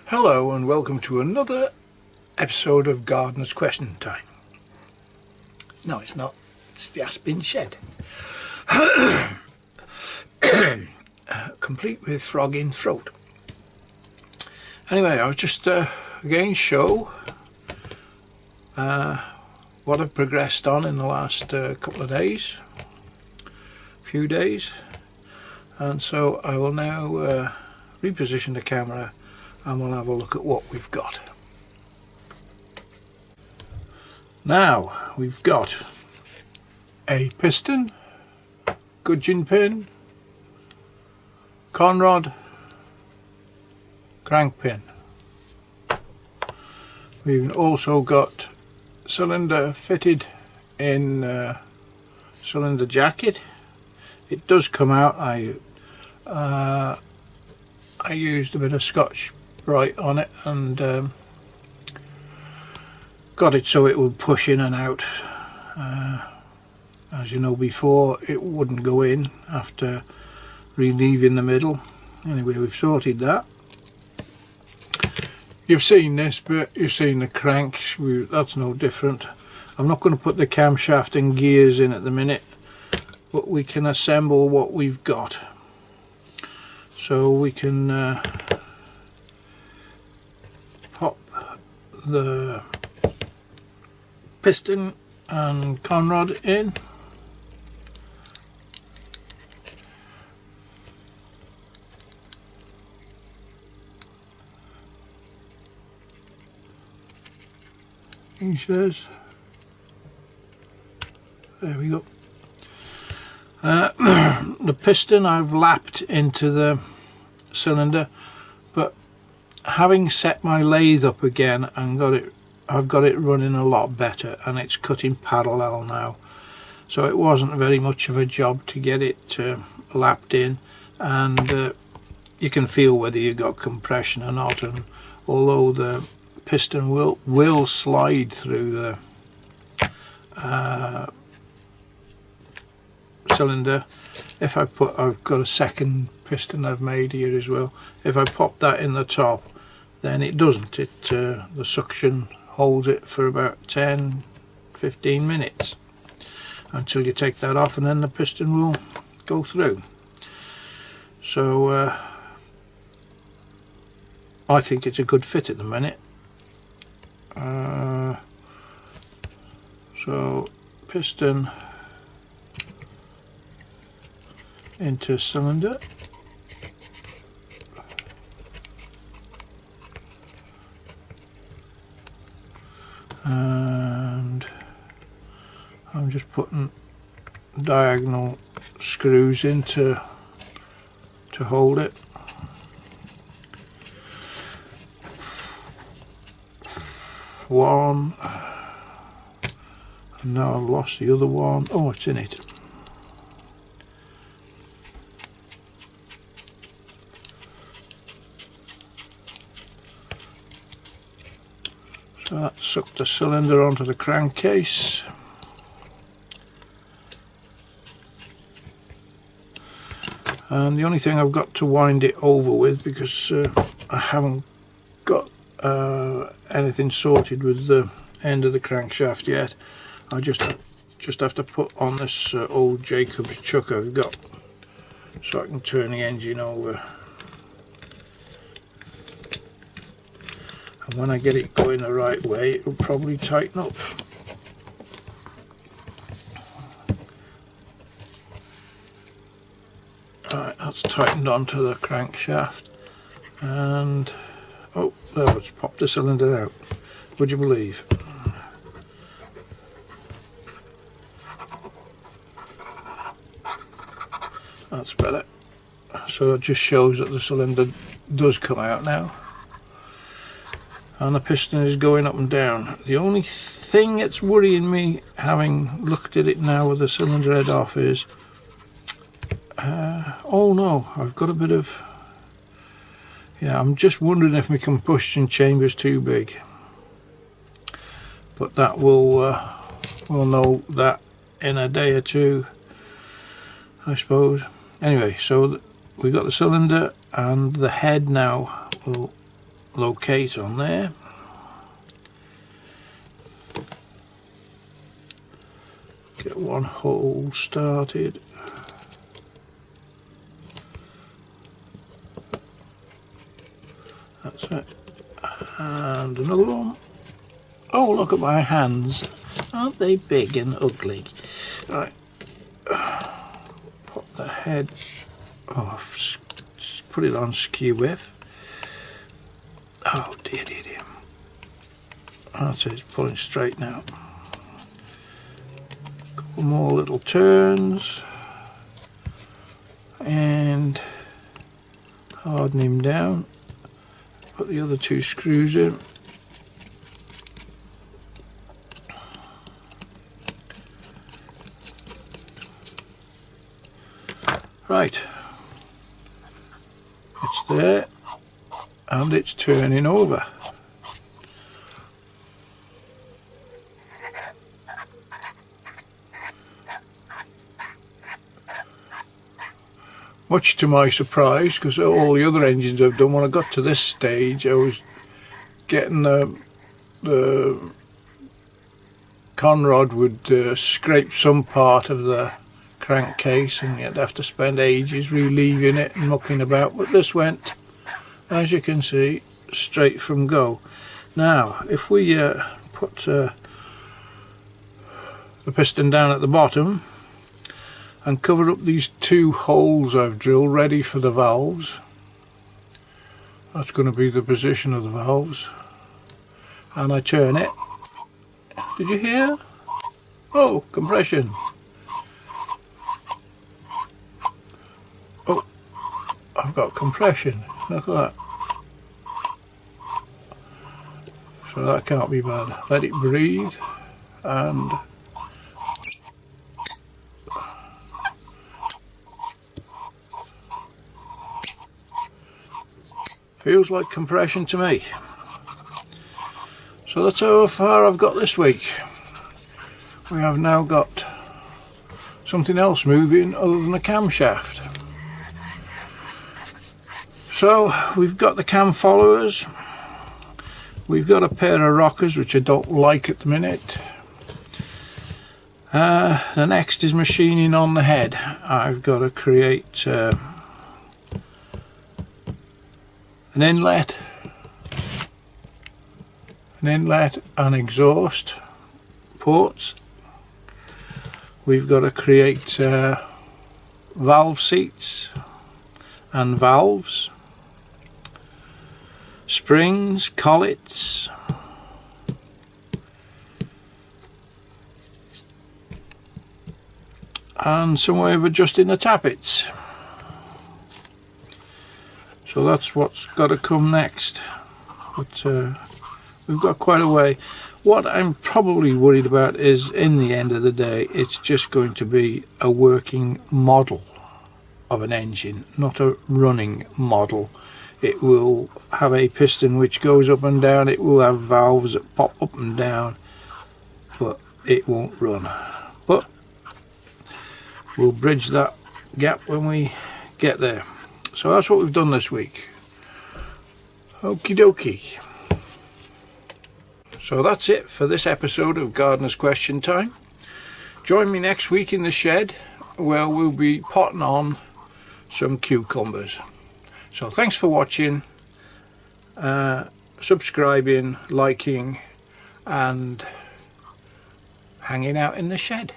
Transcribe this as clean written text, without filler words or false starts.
Hello and welcome to another episode of Gardener's Question Time. No, it's not. It's the Aspin Shed. Complete with frog in throat. Anyway, I was just again show what I've progressed on in the last couple of days, few days, and so I will now reposition the camera and we'll have a look at what we've got. Now we've got a piston, gudgeon pin, conrod, crank pin. We've also got cylinder fitted in cylinder jacket. It does come out. I used a bit of Scotch Brite on it and got it so it would push in and out. As you know, before it wouldn't go in after relieving the middle. Anyway, we've sorted that. You've seen this, but you've seen the cranks. That's no different. I'm not going to put the camshaft and gears in at the minute, but we can assemble what we've got. So we can pop the piston and conrod in. He says, there we go. The piston I've lapped into the cylinder, but having set my lathe up again and I've got it running a lot better, and it's cutting parallel now, so it wasn't very much of a job to get it lapped in, and you can feel whether you got compression or not. And although the piston will slide through the cylinder, if I've got a second piston I've made here as well. If I pop that in the top, then it doesn't. The suction holds it for about 10-15 minutes until you take that off, and then the piston will go through. So I think it's a good fit at the minute. So piston into cylinder, and I'm just putting diagonal screws in to hold it. One, and now I've lost the other one. Oh, it's in it. So that sucked the cylinder onto the crankcase. And the only thing I've got to wind it over with, because I haven't got anything sorted with the end of the crankshaft yet, I just have to put on this old Jacob's chuck I've got, so I can turn the engine over. And when I get it going the right way, it will probably tighten up. Alright, that's tightened onto the crankshaft, and oh, there, it's popped the cylinder out. Would you believe? That's better. So it just shows that the cylinder does come out now, and the piston is going up and down. The only thing that's worrying me, having looked at it now with the cylinder head off, is oh no, I've got a bit of, yeah, I'm just wondering if my combustion chamber's too big, but that we'll know that in a day or two, I suppose. Anyway, so we've got the cylinder, and the head now will locate on there. Get one hole started. That's it. And another one. Oh, look at my hands. Aren't they big and ugly? Right. Put the head off. Put it on skew with. Oh dear, dear, dear. That's it, it's pulling straight now. Couple more little turns. And harden him down. Put the other two screws in. Right, it's there and it's turning over. Much to my surprise, because all the other engines I've done, when I got to this stage, I was getting the conrod would scrape some part of the crankcase and you'd have to spend ages relieving it and mucking about, but this went, as you can see, straight from go. Now if we put the piston down at the bottom and cover up these two holes I've drilled ready for the valves, that's going to be the position of the valves, and I turn it. Did you hear? Oh, compression. Oh, I've got compression. Look at that. So that can't be bad. Let it breathe and feels like compression to me. So that's how far I've got this week. We have now got something else moving other than a camshaft. So we've got the cam followers, we've got a pair of rockers which I don't like at the minute. The next is machining on the head. I've got to create an inlet and exhaust ports. We've got to create valve seats and valves, springs, collets, and some way of adjusting the tappets. So that's what's got to come next, but we've got quite a way. What I'm probably worried about is, in the end of the day, it's just going to be a working model of an engine, not a running model. It will have a piston which goes up and down, it will have valves that pop up and down, but it won't run. But we'll bridge that gap when we get there. So that's what we've done this week. Okie dokie. So that's it for this episode of Gardener's Question Time. Join me next week in the shed where we'll be potting on some cucumbers. So thanks for watching, subscribing, liking and hanging out in the shed.